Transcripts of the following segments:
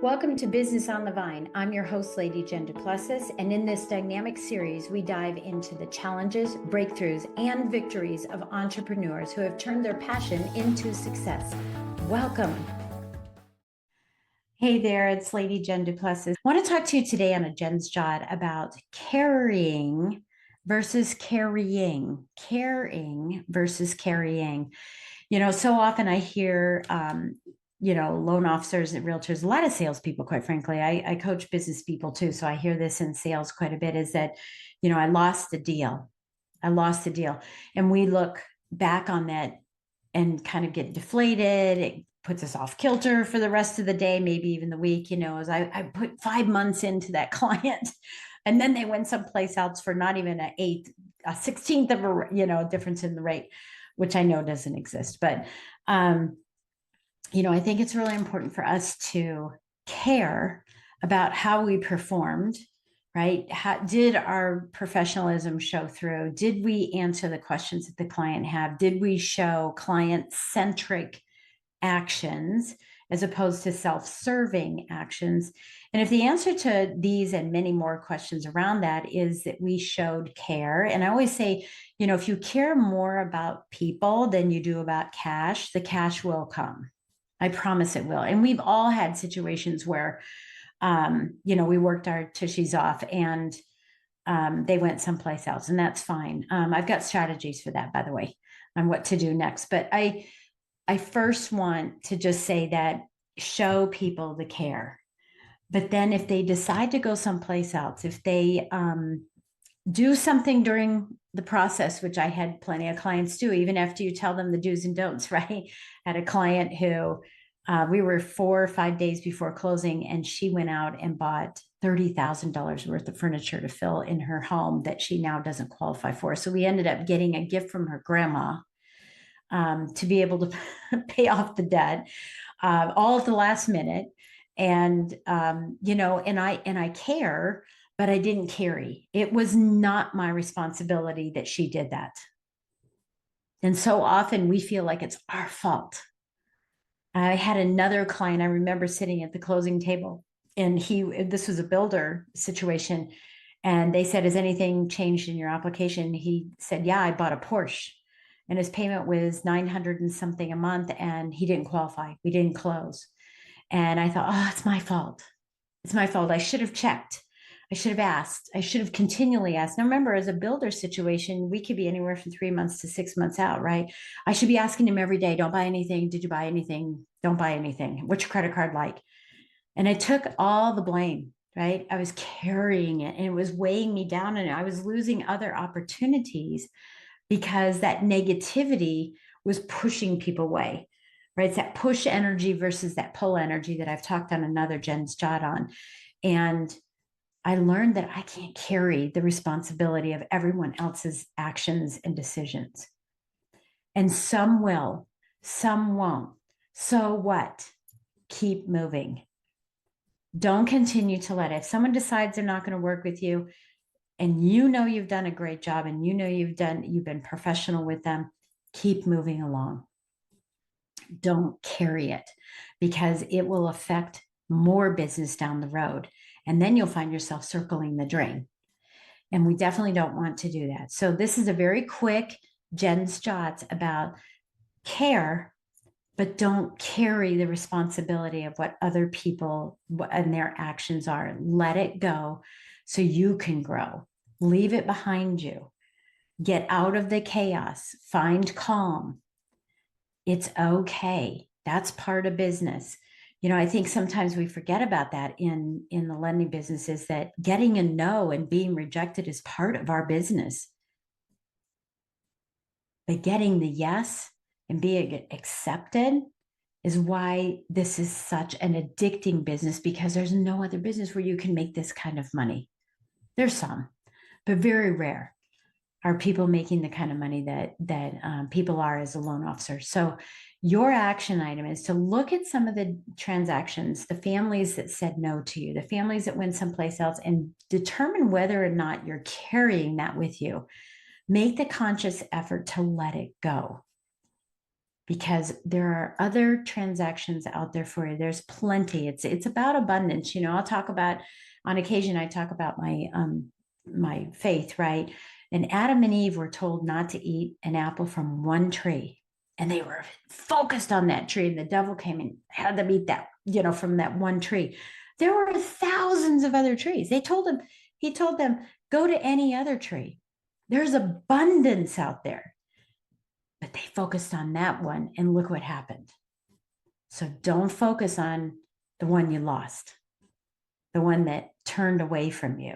Welcome to Business on the Vine. I'm your host, Lady Jen Du Plessis, and in this dynamic series, we dive into the challenges, breakthroughs, and victories of entrepreneurs who have turned their passion into success. Welcome. Hey there, it's Lady Jen Du Plessis. I want to talk to you today on a Jen's Jot about carrying versus carrying. Caring versus carrying. So often I hear loan officers and realtors, a lot of salespeople, quite frankly. I coach business people too. So I hear this in sales quite a bit is that, I lost the deal. I lost the deal. And we look back on that and kind of get deflated. It puts us off kilter for the rest of the day, maybe even the week, as I put 5 months into that client. And then they went someplace else for not even a 16th of a, difference in the rate, which I know doesn't exist. But, I think it's really important for us to care about how we performed, right? Did our professionalism show through? Did we answer the questions that the client had? Did we show client-centric actions as opposed to self-serving actions? And if the answer to these and many more questions around that is that we showed care, and I always say, if you care more about people than you do about cash, the cash will come. I promise it will. And we've all had situations where, we worked our tushies off and they went someplace else, and that's fine. I've got strategies for that, by the way, on what to do next. But I first want to just say that show people the care. But then if they decide to go someplace else, if they do something during the process, which I had plenty of clients do, even after you tell them the do's and don'ts, right? I had a client who we were 4 or 5 days before closing, and she went out and bought $30,000 worth of furniture to fill in her home that she now doesn't qualify for. So we ended up getting a gift from her grandma to be able to pay off the debt all at the last minute. And, and I care, but I didn't carry. It was not my responsibility that she did that. And so often we feel like it's our fault. I had another client, I remember sitting at the closing table, and this was a builder situation. And they said, has anything changed in your application? He said, yeah, I bought a Porsche, and his payment was 900 and something a month, and he didn't qualify. We didn't close. And I thought, oh, it's my fault. It's my fault. I should have checked. I should have asked. I should have continually asked. Now, remember, as a builder situation, we could be anywhere from 3 months to 6 months out, right? I should be asking him every day, don't buy anything. Did you buy anything? Don't buy anything. What's your credit card like? And I took all the blame, right? I was carrying it, and it was weighing me down, and I was losing other opportunities because that negativity was pushing people away, right? It's that push energy versus that pull energy that I've talked on another Jen's Jot on. And I learned that I can't carry the responsibility of everyone else's actions and decisions. And some will, some won't. So what? Keep moving. Don't continue to let it. If someone decides they're not going to work with you, and you've done a great job, and you've been professional with them, keep moving along. Don't carry it, because it will affect more business down the road. And then you'll find yourself circling the drain. And we definitely don't want to do that. So this is a very quick Jen's Jots about care, but don't carry the responsibility of what other people and their actions are. Let it go so you can grow. Leave it behind you. Get out of the chaos. Find calm. It's okay. That's part of business. I think sometimes we forget about that in the lending business, is that getting a no and being rejected is part of our business. But getting the yes and being accepted is why this is such an addicting business, because there's no other business where you can make this kind of money. There's some, but very rare are people making the kind of money that people are as a loan officer. So your action item is to look at some of the transactions, the families that said no to you, the families that went someplace else, and determine whether or not you're carrying that with you. Make the conscious effort to let it go, because there are other transactions out there for you. There's plenty. It's about abundance. I'll talk about, on occasion, I talk about my faith, right? And Adam and Eve were told not to eat an apple from one tree. And they were focused on that tree. And the devil came and had them eat that, from that one tree. There were thousands of other trees. He told them, go to any other tree. There's abundance out there. But they focused on that one, and look what happened. So don't focus on the one you lost, the one that turned away from you.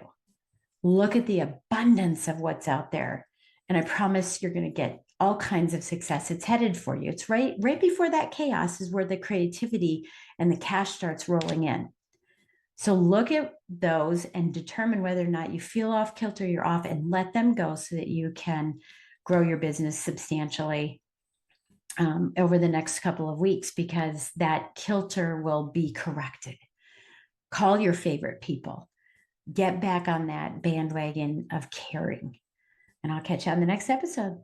Look at the abundance of what's out there. And I promise you're going to get all kinds of success. It's headed for you. It's right before that chaos is where the creativity and the cash starts rolling in. So look at those and determine whether or not you feel off kilter, you're off, and let them go so that you can grow your business substantially over the next couple of weeks, because that kilter will be corrected. Call your favorite people. Get back on that bandwagon of caring. And I'll catch you on the next episode.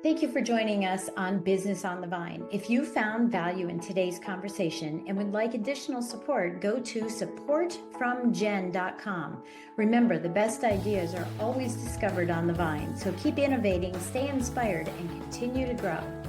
Thank you for joining us on Business on the Vine. If you found value in today's conversation and would like additional support, go to supportfromjen.com. Remember, the best ideas are always discovered on the vine. So keep innovating, stay inspired, and continue to grow.